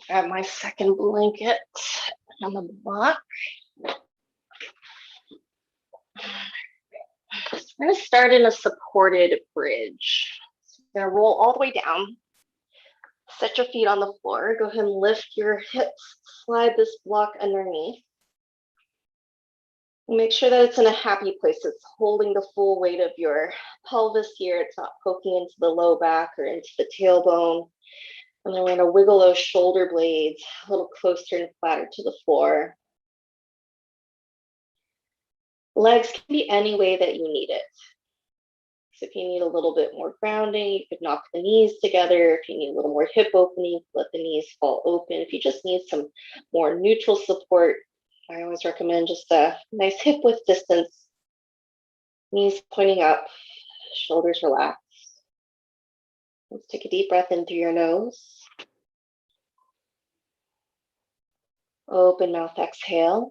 Grab my second blanket on the block. We're going to start in a supported bridge. So you're going to roll all the way down. Set your feet on the floor. Go ahead and lift your hips. Slide this block underneath. Make sure that it's in a happy place. It's holding the full weight of your pelvis here. It's not poking into the low back or into the tailbone. And then we're going to wiggle those shoulder blades a little closer and flatter to the floor. Legs can be any way that you need it. So if you need a little bit more grounding, you could knock the knees together. If you need a little more hip opening, let the knees fall open. If you just need some more neutral support, I always recommend just a nice hip width distance. Knees pointing up, shoulders relaxed. Let's take a deep breath in through your nose. Open mouth, exhale.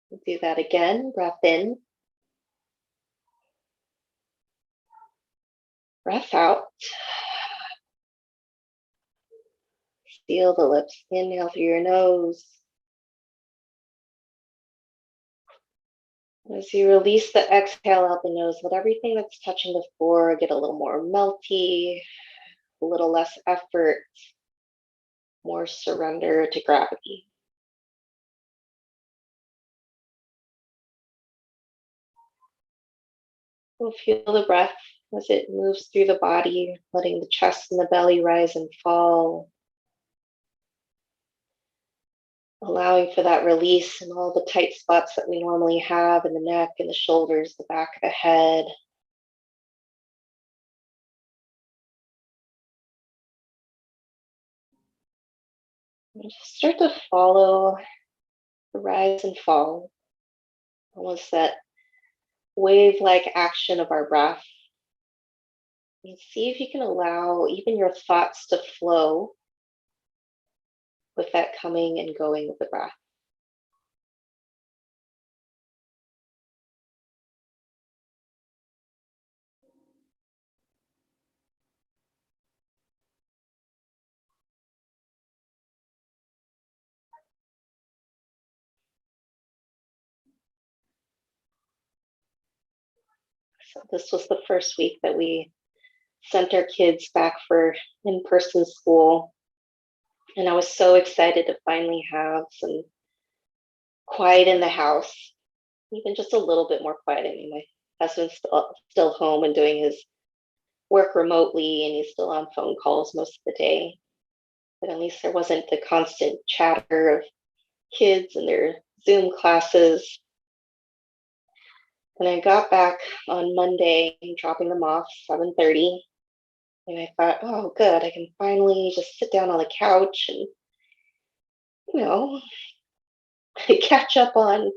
We'll do that again. Breath in. Breath out. Seal the lips. Inhale through your nose. As you release the exhale out the nose, let everything that's touching the floor get a little more melty, a little less effort, more surrender to gravity. We'll feel the breath as it moves through the body, letting the chest and the belly rise and fall. Allowing for that release and all the tight spots that we normally have in the neck and the shoulders, the back of the head. And just start to follow the rise and fall, almost that wave-like action of our breath. And see if you can allow even your thoughts to flow with that coming and going of the breath. So this was the first week that we sent our kids back for in-person school. And I was so excited to finally have some quiet in the house, even just a little bit more quiet. I mean, my husband's still home and doing his work remotely, and he's still on phone calls most of the day. But at least there wasn't the constant chatter of kids and their Zoom classes. And I got back on Monday, dropping them off 7:30. And I thought, oh, good, I can finally just sit down on the couch and, catch up on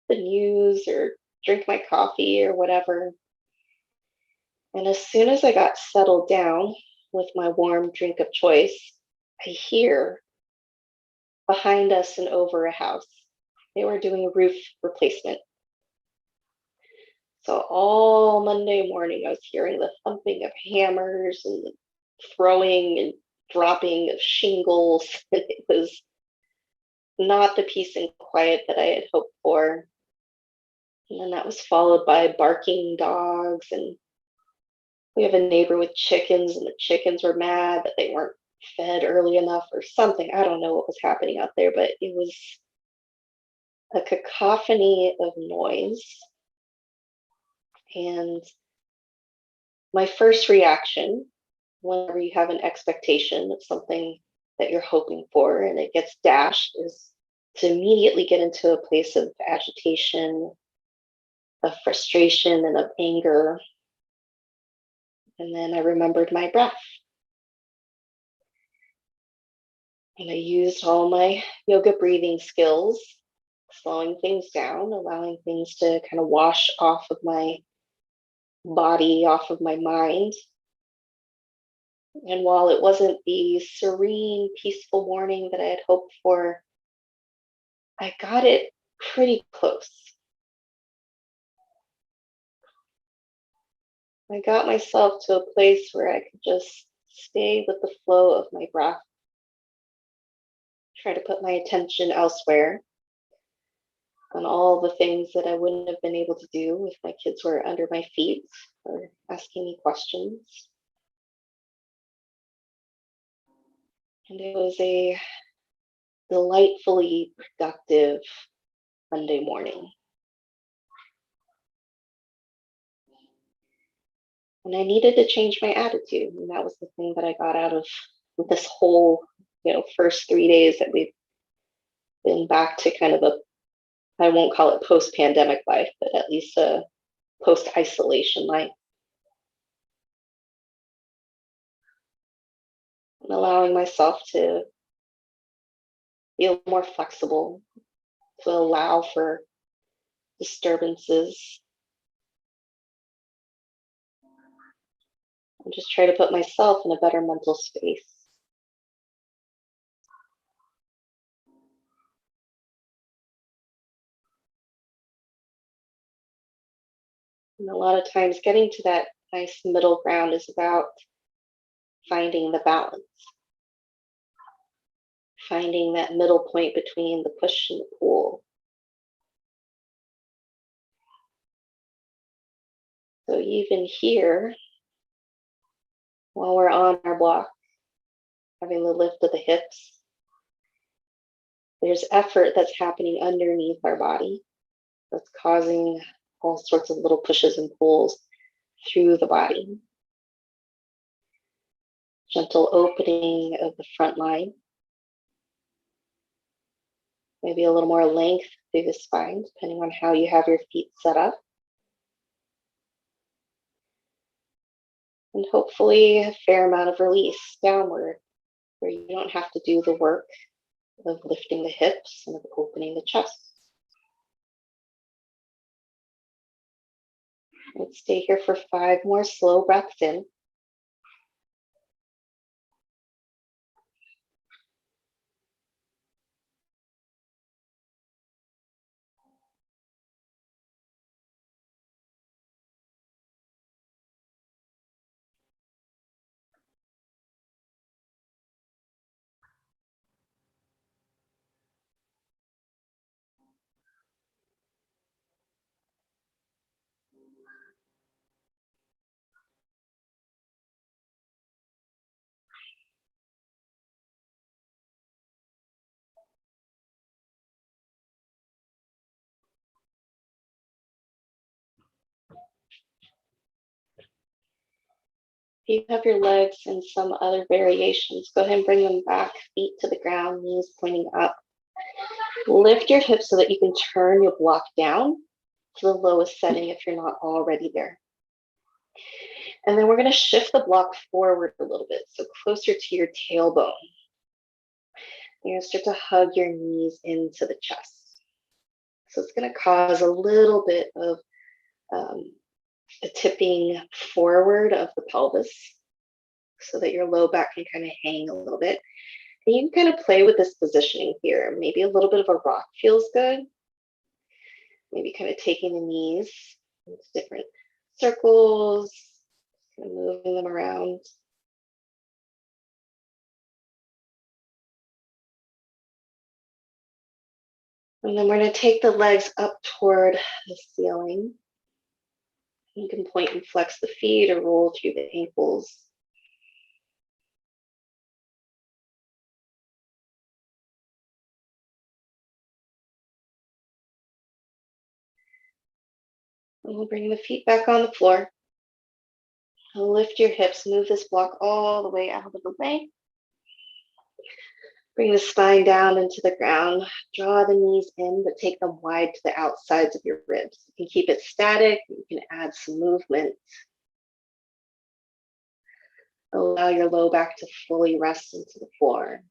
the news or drink my coffee or whatever. And as soon as I got settled down with my warm drink of choice, I hear behind us and over a house, they were doing a roof replacement. So all Monday morning, I was hearing the thumping of hammers and the throwing and dropping of shingles. It was not the peace and quiet that I had hoped for. And then that was followed by barking dogs. And we have a neighbor with chickens, and the chickens were mad that they weren't fed early enough or something. I don't know what was happening out there, but it was a cacophony of noise. And my first reaction, whenever you have an expectation of something that you're hoping for and it gets dashed, is to immediately get into a place of agitation, of frustration, and of anger. And then I remembered my breath. And I used all my yoga breathing skills, slowing things down, allowing things to kind of wash off of my body, off of my mind. And while it wasn't the serene, peaceful morning that I had hoped for, I got it pretty close. I got myself to a place where I could just stay with the flow of my breath. Try to put my attention elsewhere on all the things that I wouldn't have been able to do if my kids were under my feet or asking me questions. And it was a delightfully productive Monday morning. And I needed to change my attitude. And that was the thing that I got out of this whole, first 3 days that we've been back to kind of I won't call it post-pandemic life, but at least a post-isolation life. And allowing myself to feel more flexible, to allow for disturbances, and just try to put myself in a better mental space. And a lot of times getting to that nice middle ground is about finding the balance, finding that middle point between the push and the pull. So even here, while we're on our block, having the lift of the hips, there's effort that's happening underneath our body that's causing all sorts of little pushes and pulls through the body. Gentle opening of the front line. Maybe a little more length through the spine, depending on how you have your feet set up. And hopefully a fair amount of release downward, where you don't have to do the work of lifting the hips and of opening the chest. Let's stay here for 5 more slow breaths in. If you have your legs in some other variations, go ahead and bring them back, feet to the ground, knees pointing up. Lift your hips so that you can turn your block down to the lowest setting if you're not already there. And then we're going to shift the block forward a little bit, so closer to your tailbone. You're going to start to hug your knees into the chest. So it's going to cause a little bit of a tipping forward of the pelvis so that your low back can kind of hang a little bit. And you can kind of play with this positioning here. Maybe a little bit of a rock feels good. Maybe kind of taking the knees into different circles, kind of moving them around. And then we're going to take the legs up toward the ceiling. You can point and flex the feet or roll through the ankles. And we'll bring the feet back on the floor. Lift your hips, move this block all the way out of the way. Bring the spine down into the ground. Draw the knees in, but take them wide to the outsides of your ribs. You can keep it static. You can add some movement. Allow your low back to fully rest into the floor.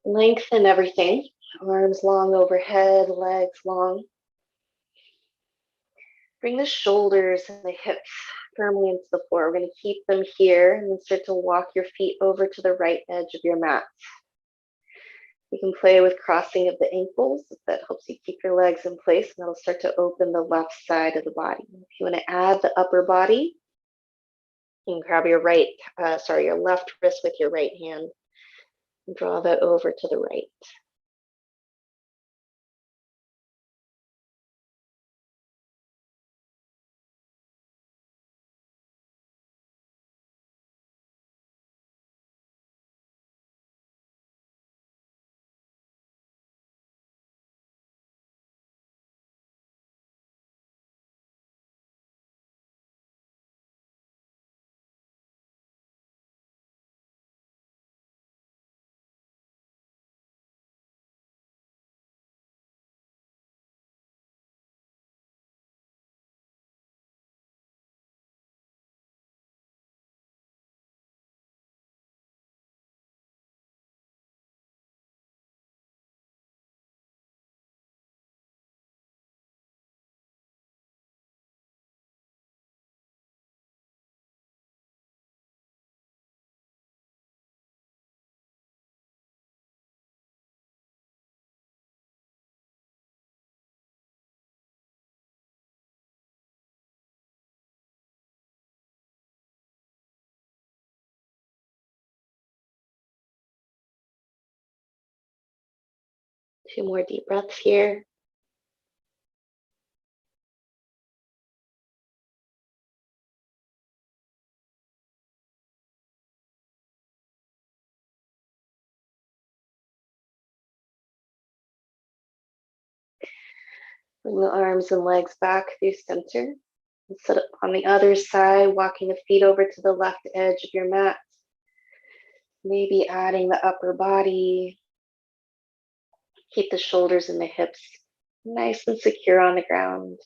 Lengthen everything. Arms long overhead, legs long. Bring the shoulders and the hips firmly into the floor. We're going to keep them here and then start to walk your feet over to the right edge of your mat. You can play with crossing of the ankles if that helps you keep your legs in place, and that'll start to open the left side of the body. If you want to add the upper body, you can grab your your left wrist with your right hand and draw that over to the right. Two more deep breaths here. Bring the arms and legs back through center. And sit up on the other side, walking the feet over to the left edge of your mat. Maybe adding the upper body. Keep the shoulders and the hips nice and secure on the ground.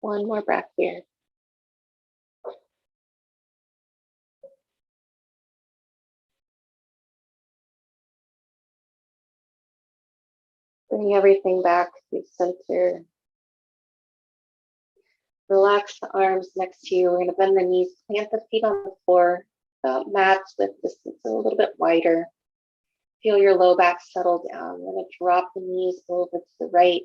One more breath here. Bring everything back to center. Relax the arms next to you. We're going to bend the knees, plant the feet on the floor, mats with distance a little bit wider. Feel your low back settle down. We're going to drop the knees over to the right.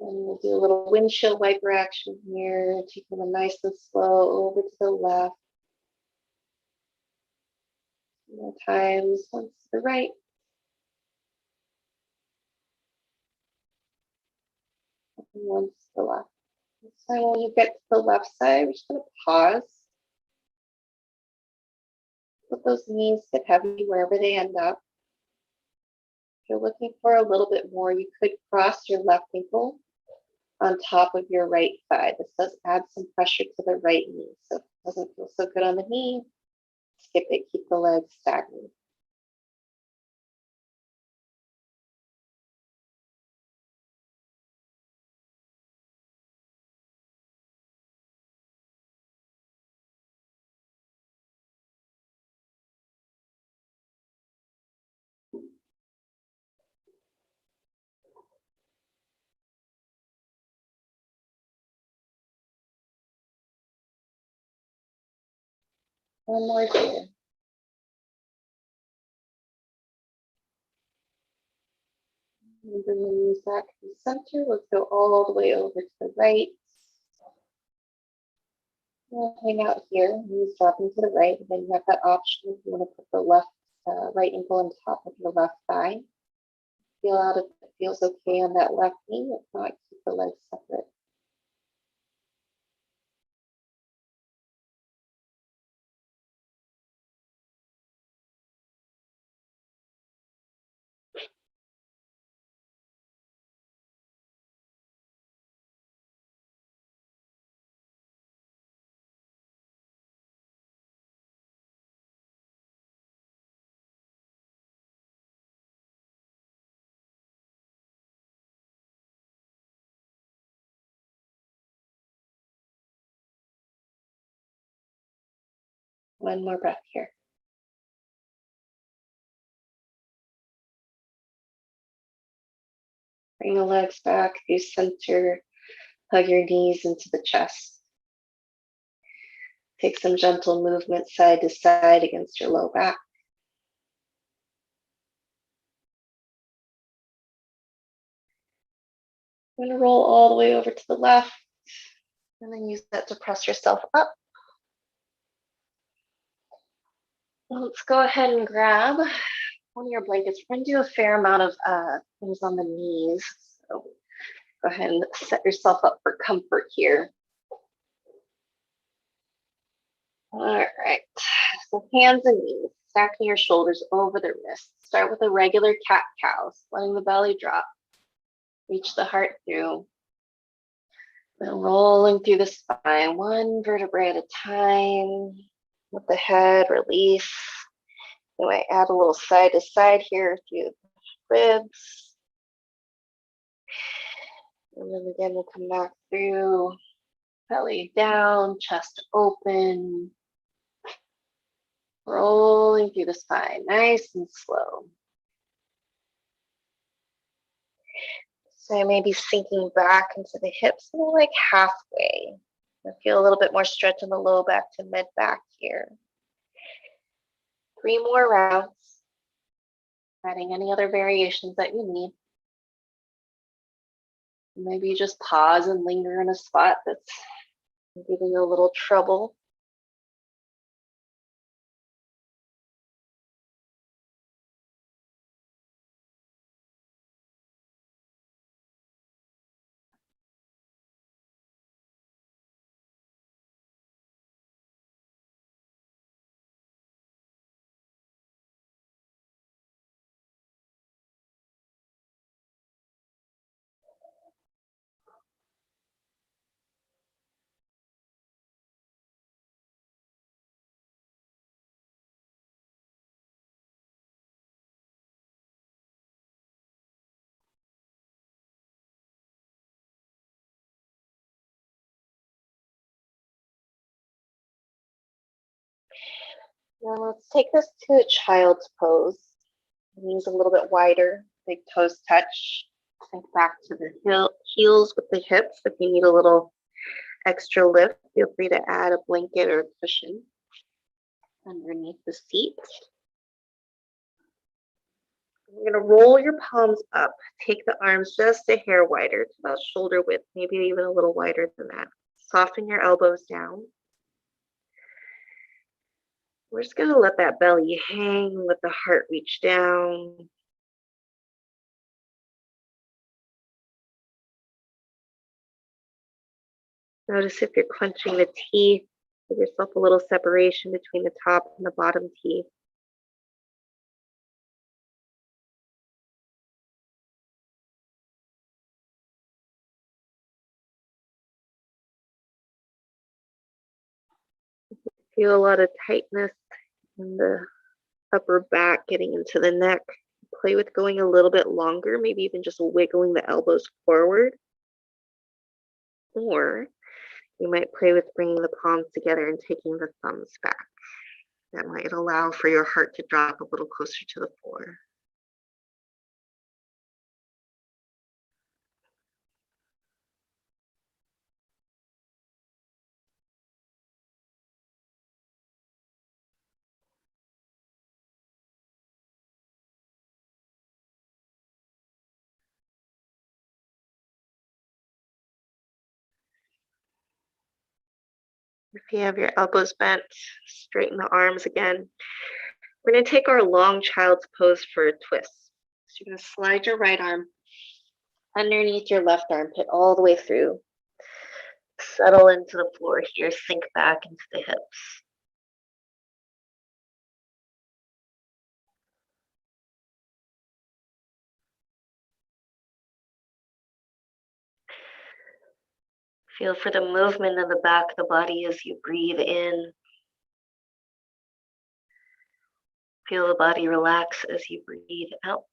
And we'll do a little windshield wiper action here, taking them nice and slow over to the left. More times, once to the right. And once to the left. So when you get to the left side, we're just going to pause. Let those knees get heavy wherever they end up. If you're looking for a little bit more, you could cross your left ankle on top of your right thigh. This does add some pressure to the right knee. So if it doesn't feel so good on the knee, skip it, keep the legs stagnant. One more here. bring the knees back to the center. Let's go all the way over to the right. We'll hang out here, knees dropping to the right. And then you have that option if you want to put the left right ankle on top of your left thigh. Feel out if it feels okay on that left knee. If not, keep the legs separate. One more breath here. Bring the legs back through center. Hug your knees into the chest. Take some gentle movement side to side against your low back. I'm going to roll all the way over to the left and then use that to press yourself up. Let's go ahead and grab one of your blankets. We're going to do a fair amount of things on the knees. So go ahead and set yourself up for comfort here. All right, so hands and knees, stacking your shoulders over the wrists. Start with a regular cat-cow, letting the belly drop. Reach the heart through. Then rolling through the spine, one vertebrae at a time. With the head, release. You might add a little side to side here through the ribs. And then again, we'll come back through. Belly down, chest open. Rolling through the spine, nice and slow. So I may be sinking back into the hips, like halfway. I feel a little bit more stretch in the low back to mid back here. 3 more rounds. Adding any other variations that you need. Maybe you just pause and linger in a spot that's giving you a little trouble. Now let's take this to a child's pose. Knees a little bit wider, big toes touch. Sink back to the heels with the hips. If you need a little extra lift, feel free to add a blanket or a cushion underneath the seat. You're going to roll your palms up. Take the arms just a hair wider to about shoulder width, maybe even a little wider than that. Soften your elbows down. We're just going to let that belly hang, let the heart reach down. Notice if you're clenching the teeth, give yourself a little separation between the top and the bottom teeth. Feel a lot of tightness in the upper back getting into the neck. Play with going a little bit longer, maybe even just wiggling the elbows forward. Or you might play with bringing the palms together and taking the thumbs back. That might allow for your heart to drop a little closer to the floor. If you have your elbows bent, straighten the arms again. We're going to take our long child's pose for a twist. So you're going to slide your right arm underneath your left armpit all the way through. Settle into the floor here, sink back into the hips. Feel for the movement of the back of the body as you breathe in. Feel the body relax as you breathe out.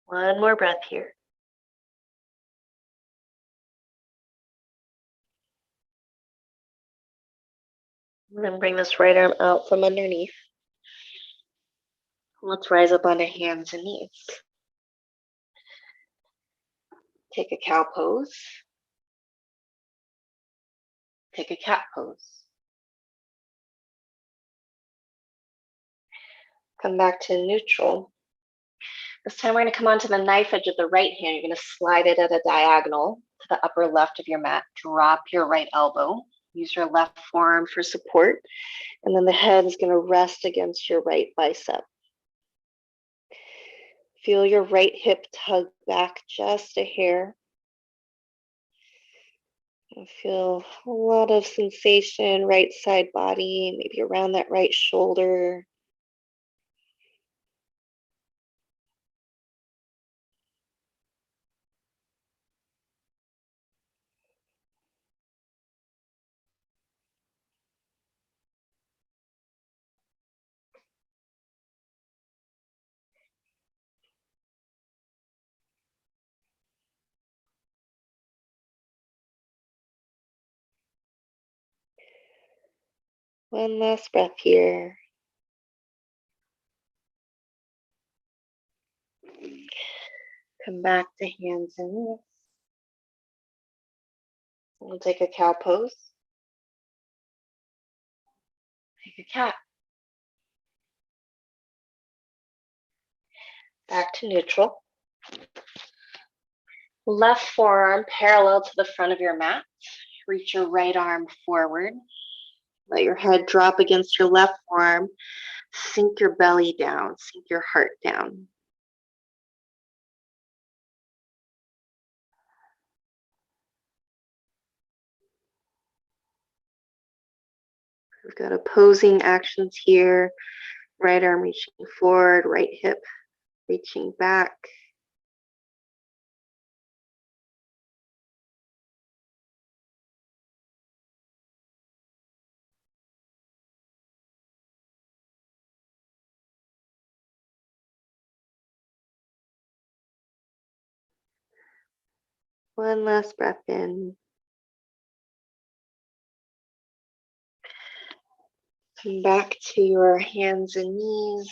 One more breath here. And then bring this right arm out from underneath. Let's rise up onto hands and knees. Take a cow pose. Take a cat pose. Come back to neutral. This time we're going to come onto the knife edge of the right hand. You're going to slide it at a diagonal to the upper left of your mat. Drop your right elbow. Use your left forearm for support. And then the head is going to rest against your right bicep. Feel your right hip tug back just a hair. And feel a lot of sensation, right side body, maybe around that right shoulder. One last breath here. Come back to hands and knees. We'll take a cow pose. Take a cat. Back to neutral. Left forearm parallel to the front of your mat. Reach your right arm forward. Let your head drop against your left forearm. Sink your belly down. Sink your heart down. We've got opposing actions here. Right arm reaching forward, right hip reaching back. One last breath in. Come back to your hands and knees.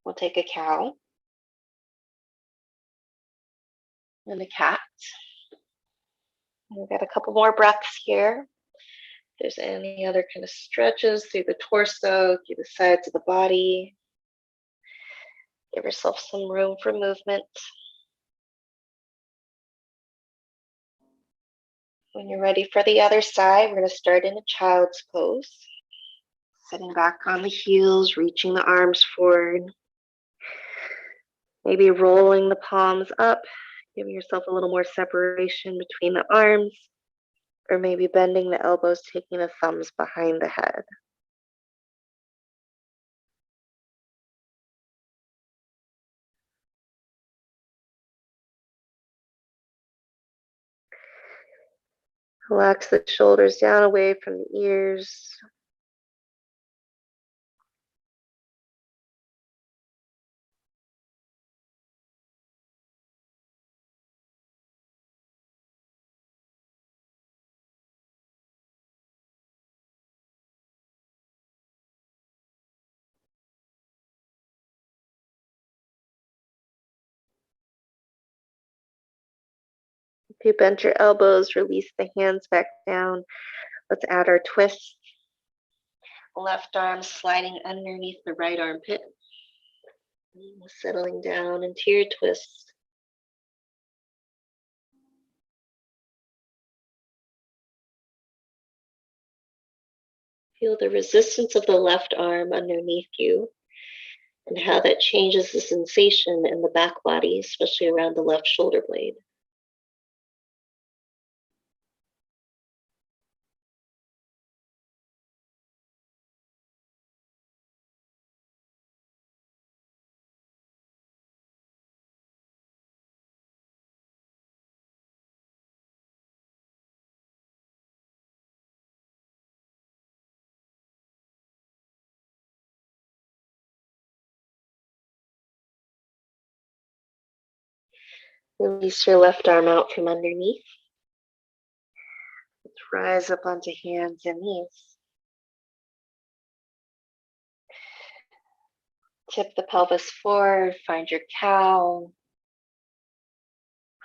We'll take a cow and a cat. We've got a couple more breaths here. If there's any other kind of stretches through the torso, through the sides of the body, give yourself some room for movement. When you're ready for the other side, we're going to start in a child's pose. Sitting back on the heels, reaching the arms forward. Maybe rolling the palms up, giving yourself a little more separation between the arms, or maybe bending the elbows, taking the thumbs behind the head. Relax the shoulders down away from the ears. If you bent your elbows, release the hands back down. Let's add our twist. Left arm sliding underneath the right armpit. Settling down into your twist. Feel the resistance of the left arm underneath you and how that changes the sensation in the back body, especially around the left shoulder blade. Release your left arm out from underneath. Let's rise up onto hands and knees. Tip the pelvis forward, find your cow.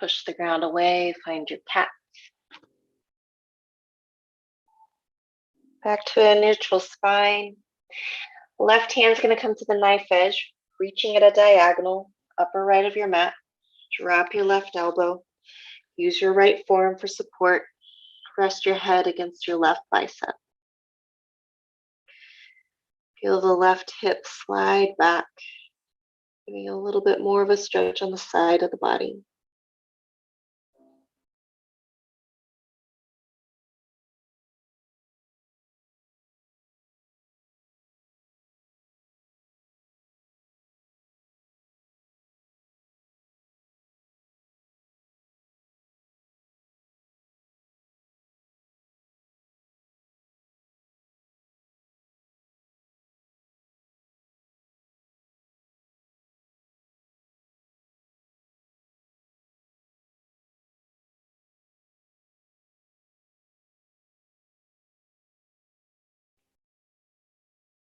Push the ground away, find your cat. Back to a neutral spine. Left hand's going to come to the knife edge, reaching at a diagonal, upper right of your mat. Drop your left elbow. Use your right forearm for support. Rest your head against your left bicep. Feel the left hip slide back, giving a little bit more of a stretch on the side of the body.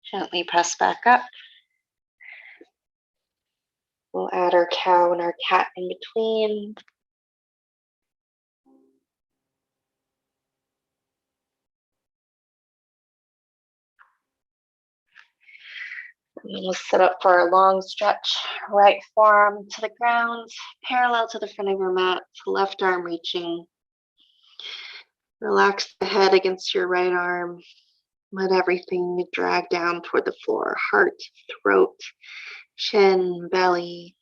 Gently press back up. We'll add our cow and our cat in between. And we'll sit up for a long stretch. Right forearm to the ground, parallel to the front of your mat, left arm reaching. Relax the head against your right arm. Let everything drag down toward the floor. Heart, throat, chin, belly.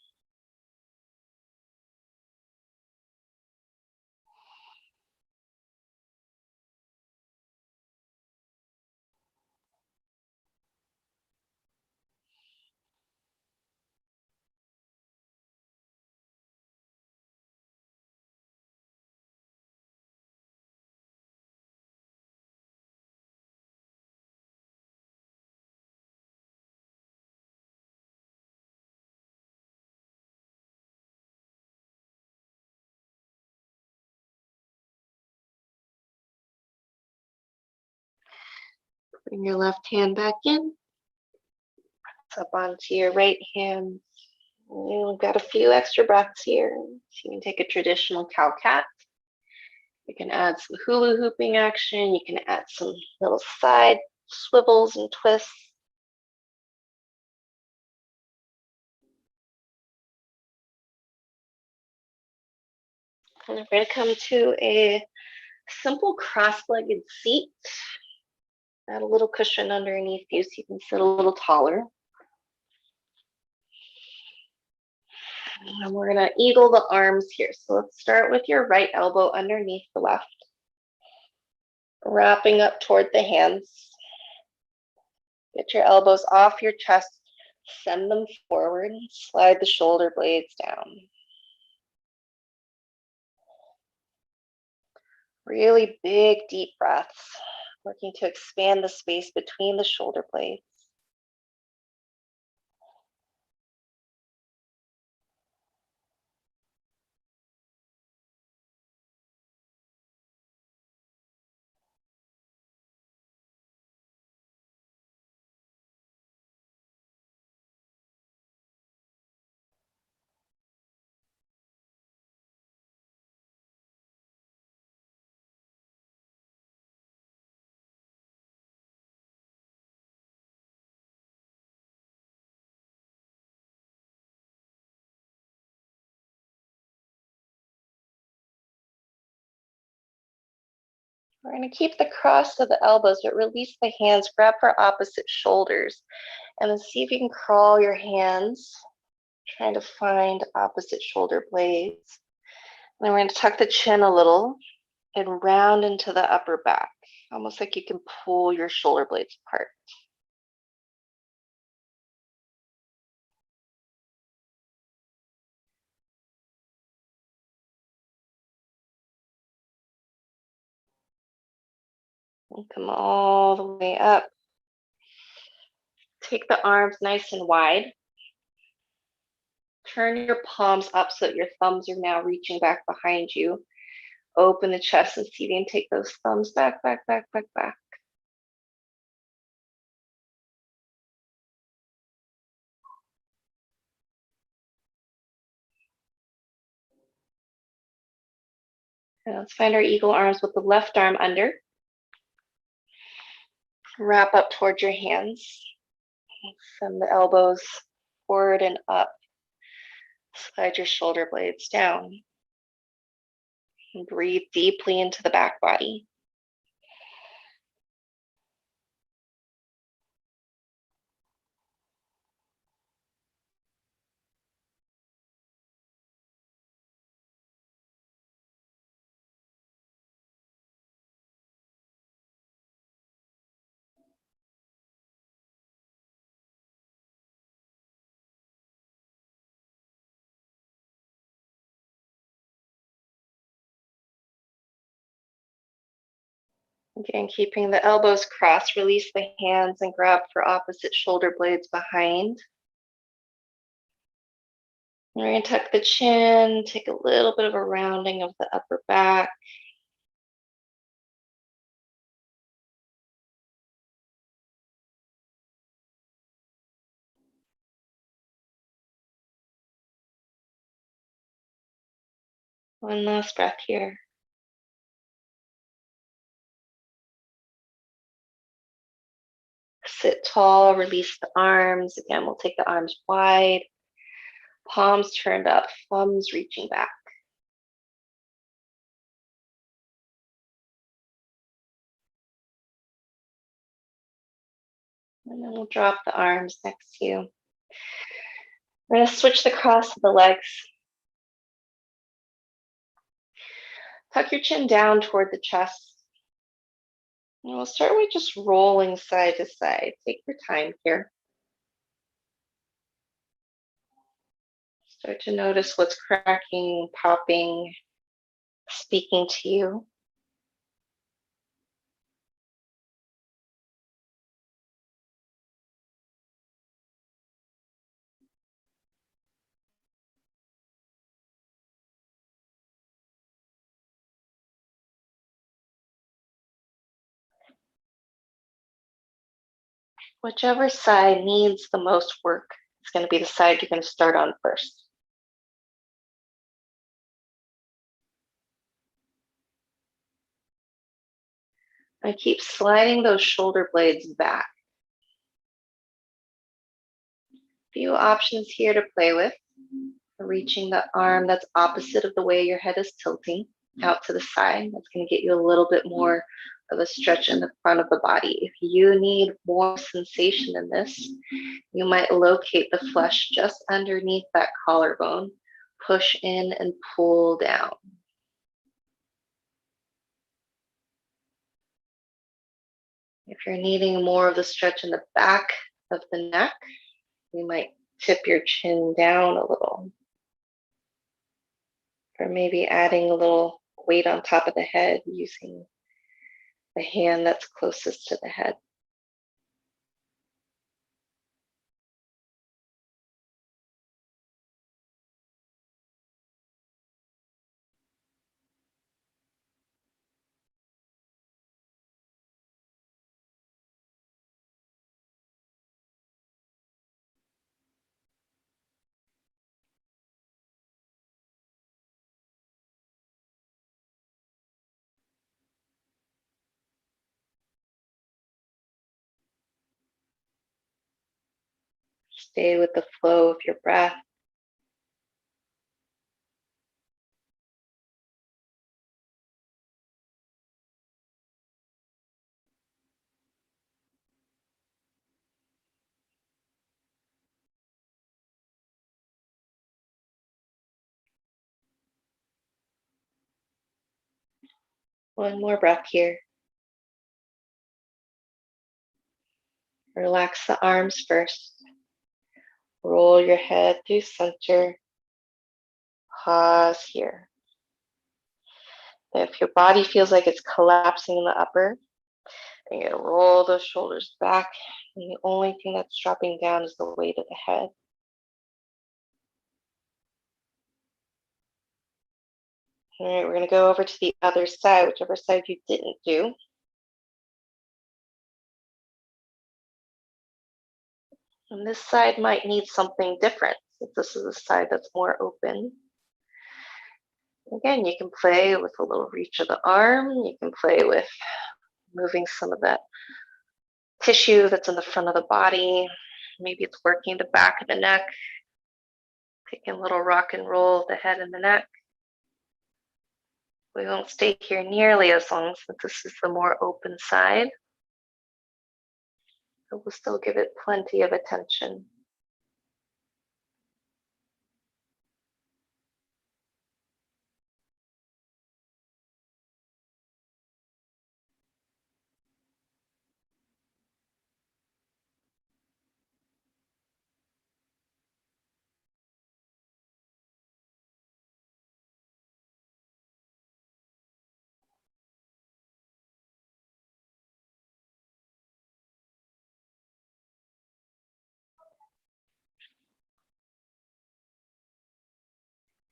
Bring your left hand back in. Up onto your right hand. We've got a few extra breaths here. So you can take a traditional cow cat. You can add some hula hooping action. You can add some little side swivels and twists. And we're going to come to a simple cross-legged seat. Add a little cushion underneath you so you can sit a little taller. And we're going to eagle the arms here. So let's start with your right elbow underneath the left. Wrapping up toward the hands. Get your elbows off your chest. Send them forward. Slide the shoulder blades down. Really big, deep breaths, working to expand the space between the shoulder blades. We're going to keep the cross of the elbows, but release the hands, grab for opposite shoulders, and then see if you can crawl your hands, trying to find opposite shoulder blades. And then we're going to tuck the chin a little and round into the upper back, almost like you can pull your shoulder blades apart. And come all the way up. Take the arms nice and wide. Turn your palms up so that your thumbs are now reaching back behind you. Open the chest and see if you can take those thumbs back, back, back, back, back. And let's find our eagle arms with the left arm under. Wrap up towards your hands. Send the elbows forward and up. Slide your shoulder blades down. And breathe deeply into the back body. Again, keeping the elbows crossed, release the hands and grab for opposite shoulder blades behind. We're going to tuck the chin, take a little bit of a rounding of the upper back. One last breath here. Sit tall, release the arms. Again, we'll take the arms wide, palms turned up, thumbs reaching back. And then we'll drop the arms next to you. We're going to switch the cross of the legs. Tuck your chin down toward the chest. And we'll start with just rolling side to side. Take your time here. Start to notice what's cracking, popping, speaking to you. Whichever side needs the most work is going to be the side you're going to start on first. And keep sliding those shoulder blades back. Few options here to play with. Reaching the arm that's opposite of the way your head is tilting out to the side. That's going to get you a little bit more of a stretch in the front of the body. If you need more sensation in this, you might locate the flesh just underneath that collarbone, push in and pull down. If you're needing more of the stretch in the back of the neck, you might tip your chin down a little. Or maybe adding a little weight on top of the head using the hand that's closest to the head. Stay with the flow of your breath. One more breath here. Relax the arms first. Roll your head through center. Pause here. If your body feels like it's collapsing in the upper, then you're gonna roll those shoulders back. And the only thing that's dropping down is the weight of the head. All right, we're gonna go over to the other side, whichever side you didn't do. And this side might need something different, since this is the side that's more open. Again, you can play with a little reach of the arm. You can play with moving some of that tissue that's in the front of the body. Maybe it's working the back of the neck, taking a little rock and roll of the head and the neck. We won't stay here nearly as long since this is the more open side. But we'll still give it plenty of attention.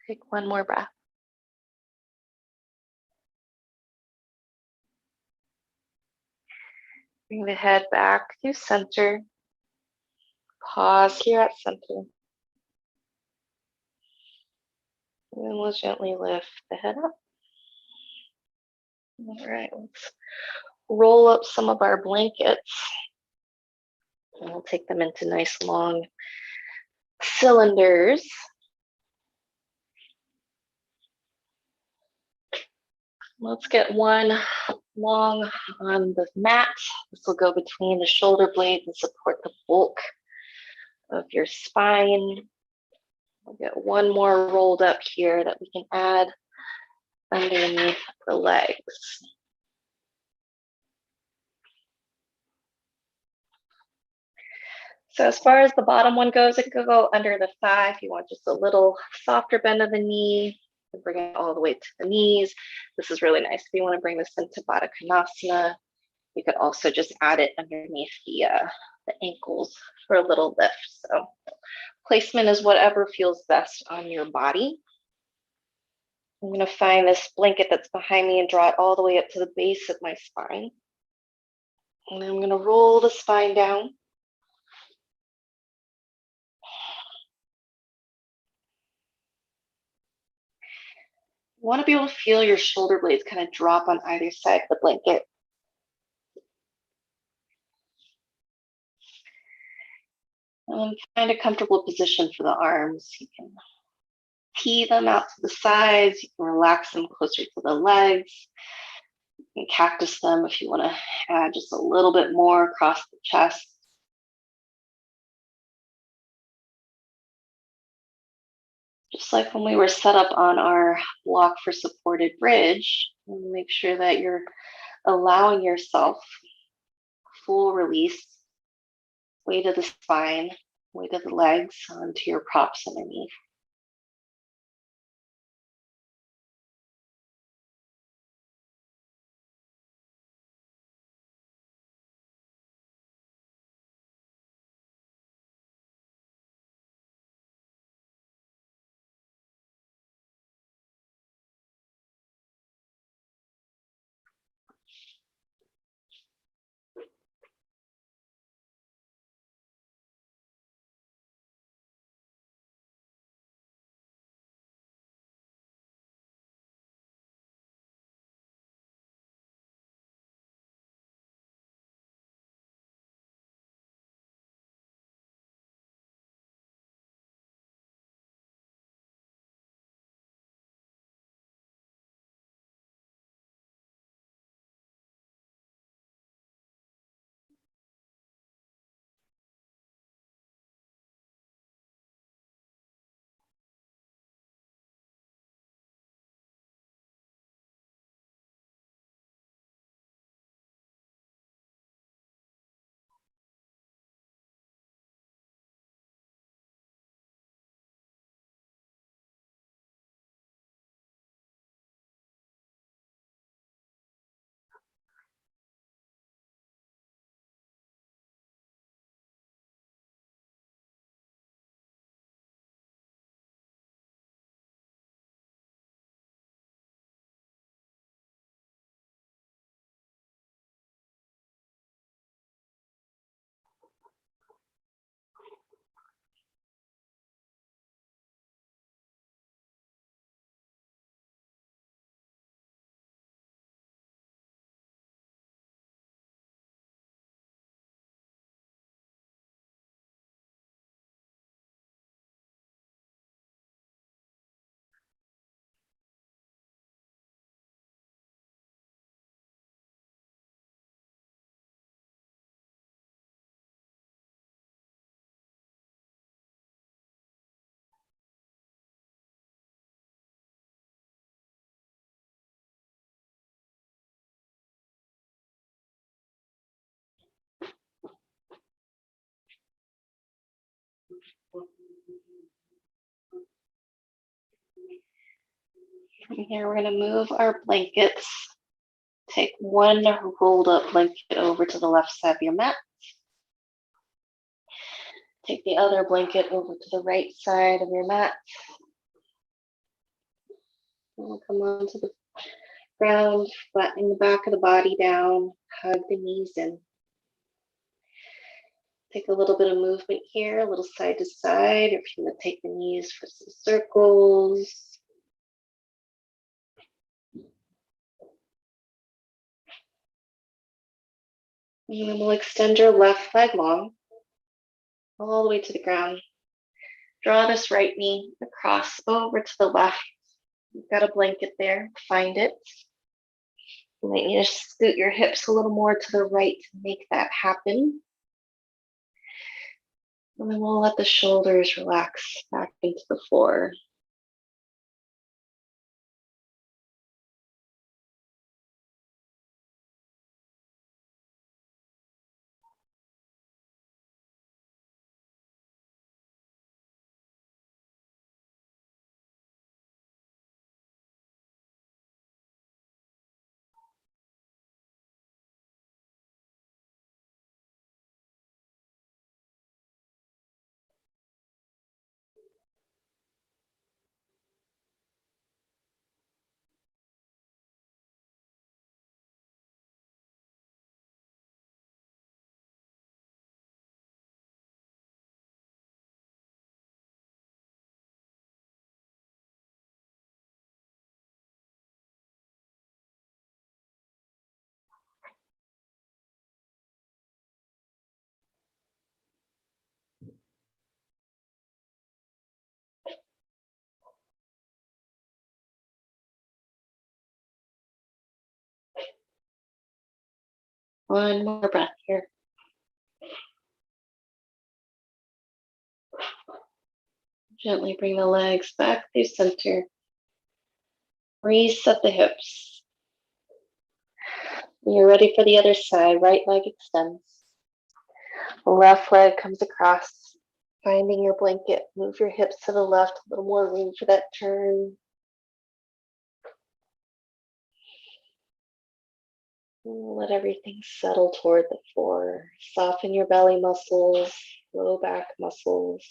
Take one more breath. Bring the head back to center. Pause here at center. And then we'll gently lift the head up. All right, let's roll up some of our blankets. And we'll take them into nice long cylinders. Let's get one long on the mat. This will go between the shoulder blades and support the bulk of your spine. We'll get one more rolled up here that we can add underneath the legs. So as far as the bottom one goes, it could go under the thigh if you want just a little softer bend of the knee. Bring it all the way to the knees. This is really nice. If you want to bring this into Baddha Konasana, you could also just add it underneath the ankles for a little lift. So placement is whatever feels best on your body. I'm going to find this blanket that's behind me and draw it all the way up to the base of my spine. And then I'm going to roll the spine down. You want to be able to feel your shoulder blades kind of drop on either side of the blanket. And find a comfortable position for the arms. You can tee them out to the sides. You can relax them closer to the legs. You can cactus them if you want to add just a little bit more across the chest. Just like when we were set up on our block for supported bridge, make sure that you're allowing yourself full release, weight of the spine, weight of the legs onto your props underneath. From here, we're going to move our blankets. Take one rolled up blanket over to the left side of your mat. Take the other blanket over to the right side of your mat. And we'll come onto the ground, flattening the back of the body down, hug the knees in. Take a little bit of movement here, a little side to side, or if you want to take the knees for some circles. And then we'll extend your left leg long, all the way to the ground. Draw this right knee across over to the left. You've got a blanket there, find it. You might need to scoot your hips a little more to the right to make that happen. And then we'll let the shoulders relax back into the floor. One more breath here. Gently bring the legs back through center. Reset the hips. When you're ready for the other side, right leg extends. Left leg comes across, finding your blanket. Move your hips to the left, a little more room for that turn. Let everything settle toward the floor. Soften your belly muscles, low back muscles.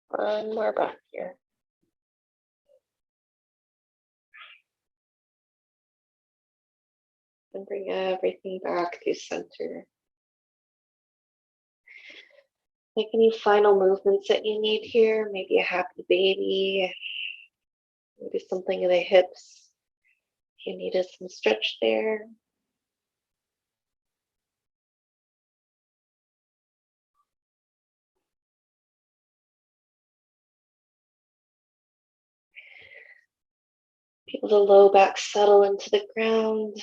One more breath here. And bring everything back to center. Make any final movements that you need here. Maybe a happy baby. Maybe something in the hips. If you needed some stretch there. Feel the low back settle into the ground.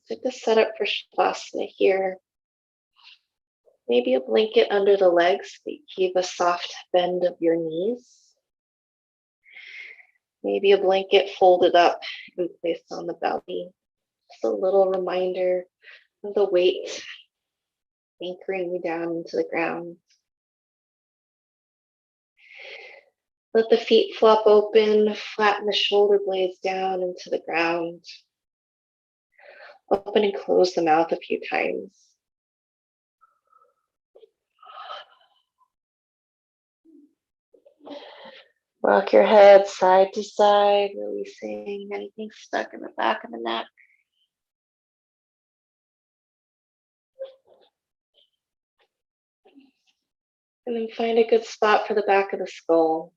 Take the setup for Shavasana here. Maybe a blanket under the legs, but keep a soft bend of your knees. Maybe a blanket folded up and placed on the belly. Just a little reminder of the weight anchoring you down into the ground. Let the feet flop open, flatten the shoulder blades down into the ground. Open and close the mouth a few times. Rock your head side to side, releasing anything stuck in the back of the neck. And then find a good spot for the back of the skull.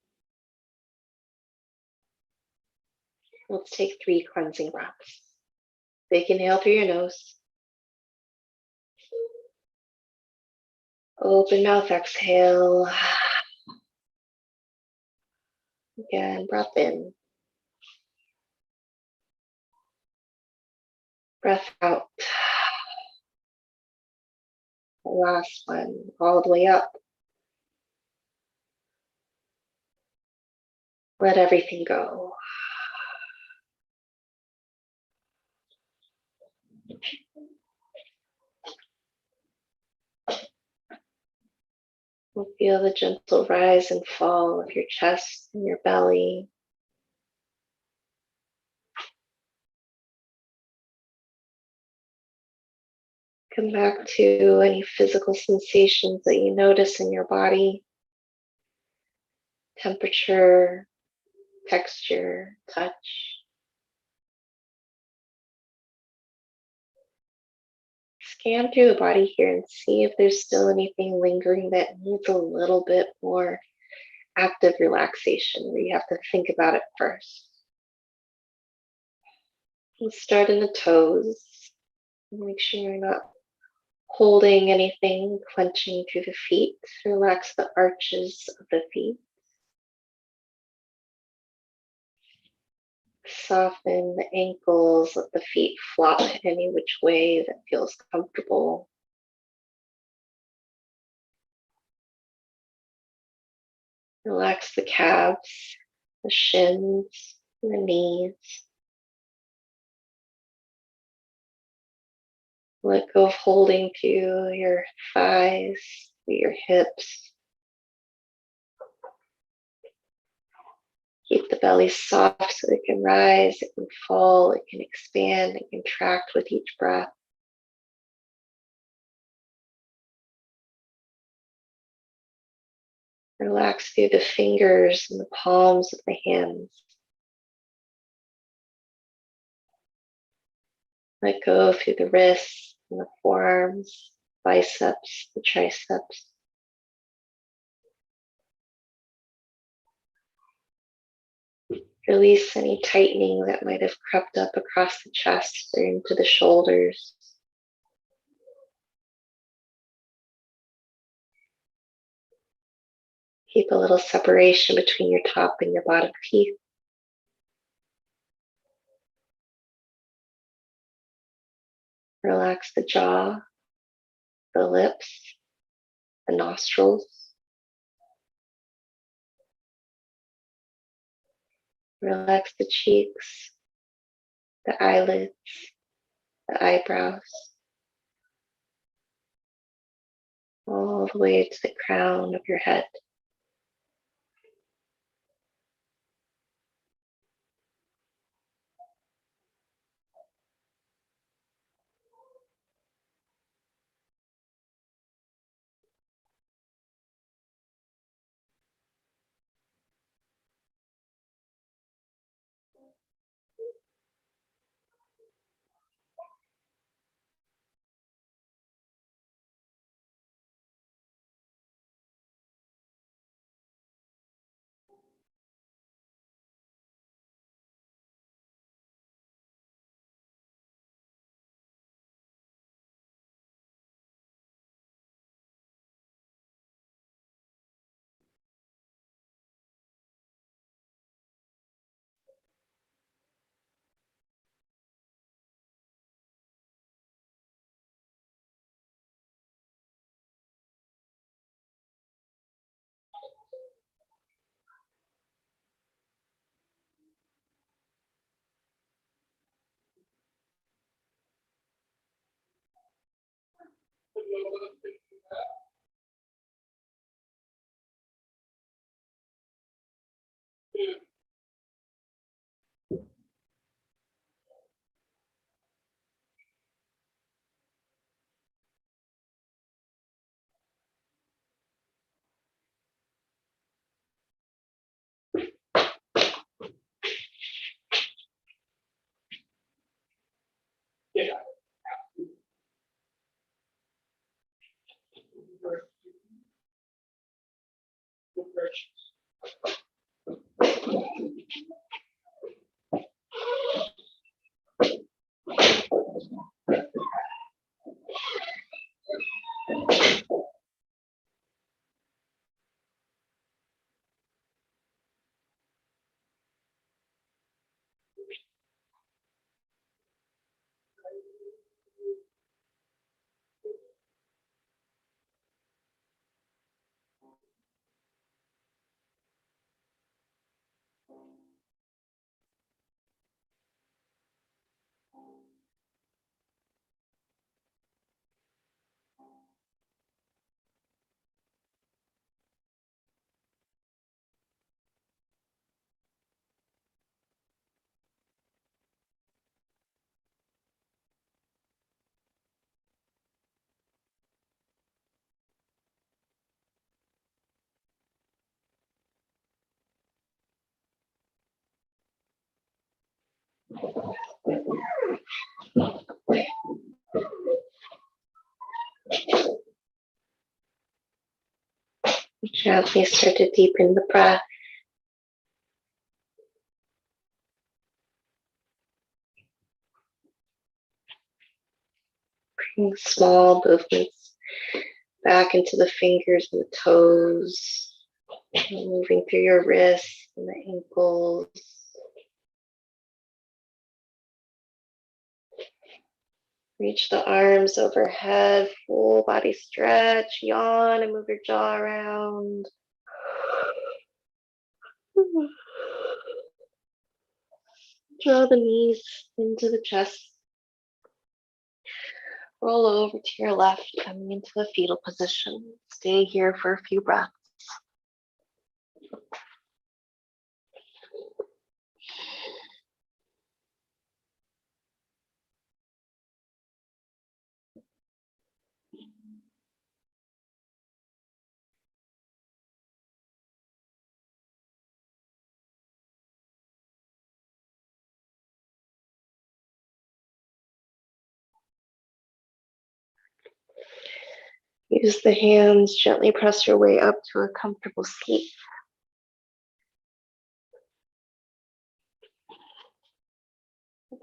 Let's take 3 cleansing breaths. Big inhale through your nose. Open mouth, exhale. Again, breath in. Breath out. The last one, all the way up. Let everything go. We'll feel the gentle rise and fall of your chest and your belly. Come back to any physical sensations that you notice in your body. Temperature, texture, touch. Scan through the body here and see if there's still anything lingering that needs a little bit more active relaxation, where you have to think about it first. Let's start in the toes. Make sure you're not holding anything, clenching through the feet. Relax the arches of the feet. Soften the ankles, let the feet flop any which way that feels comfortable. Relax the calves, the shins, and the knees. Let go of holding to your thighs, to your hips. Keep the belly soft so it can rise, it can fall, it can expand, and contract with each breath. Relax through the fingers and the palms of the hands. Let go through the wrists and the forearms, biceps, the triceps. Release any tightening that might have crept up across the chest or into the shoulders. Keep a little separation between your top and your bottom teeth. Relax the jaw, the lips, the nostrils. Relax the cheeks, the eyelids, the eyebrows, all the way to the crown of your head. Gently start to deepen the breath. Bring small movements back into the fingers and the toes, moving through your wrists and the ankles. Reach the arms overhead, full body stretch, yawn, and move your jaw around. Draw the knees into the chest. Roll over to your left, coming into the fetal position. Stay here for a few breaths. Use the hands, gently press your way up to a comfortable seat.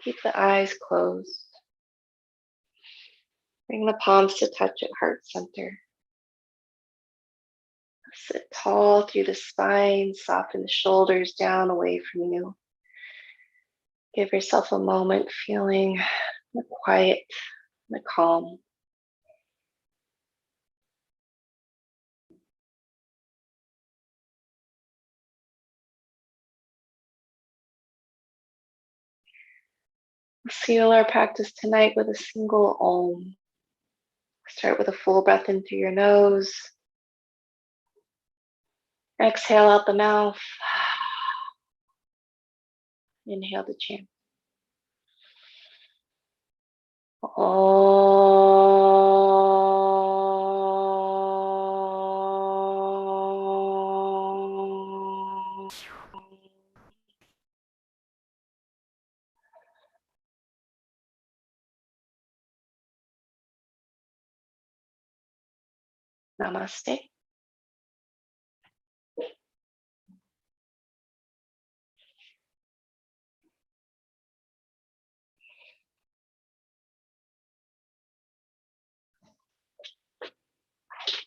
Keep the eyes closed. Bring the palms to touch at heart center. Sit tall through the spine, soften the shoulders down away from you. Give yourself a moment feeling the quiet, the calm. We'll seal our practice tonight with a single Om. Start with a full breath in through your nose. Exhale out the mouth. Inhale to chant. Namaste.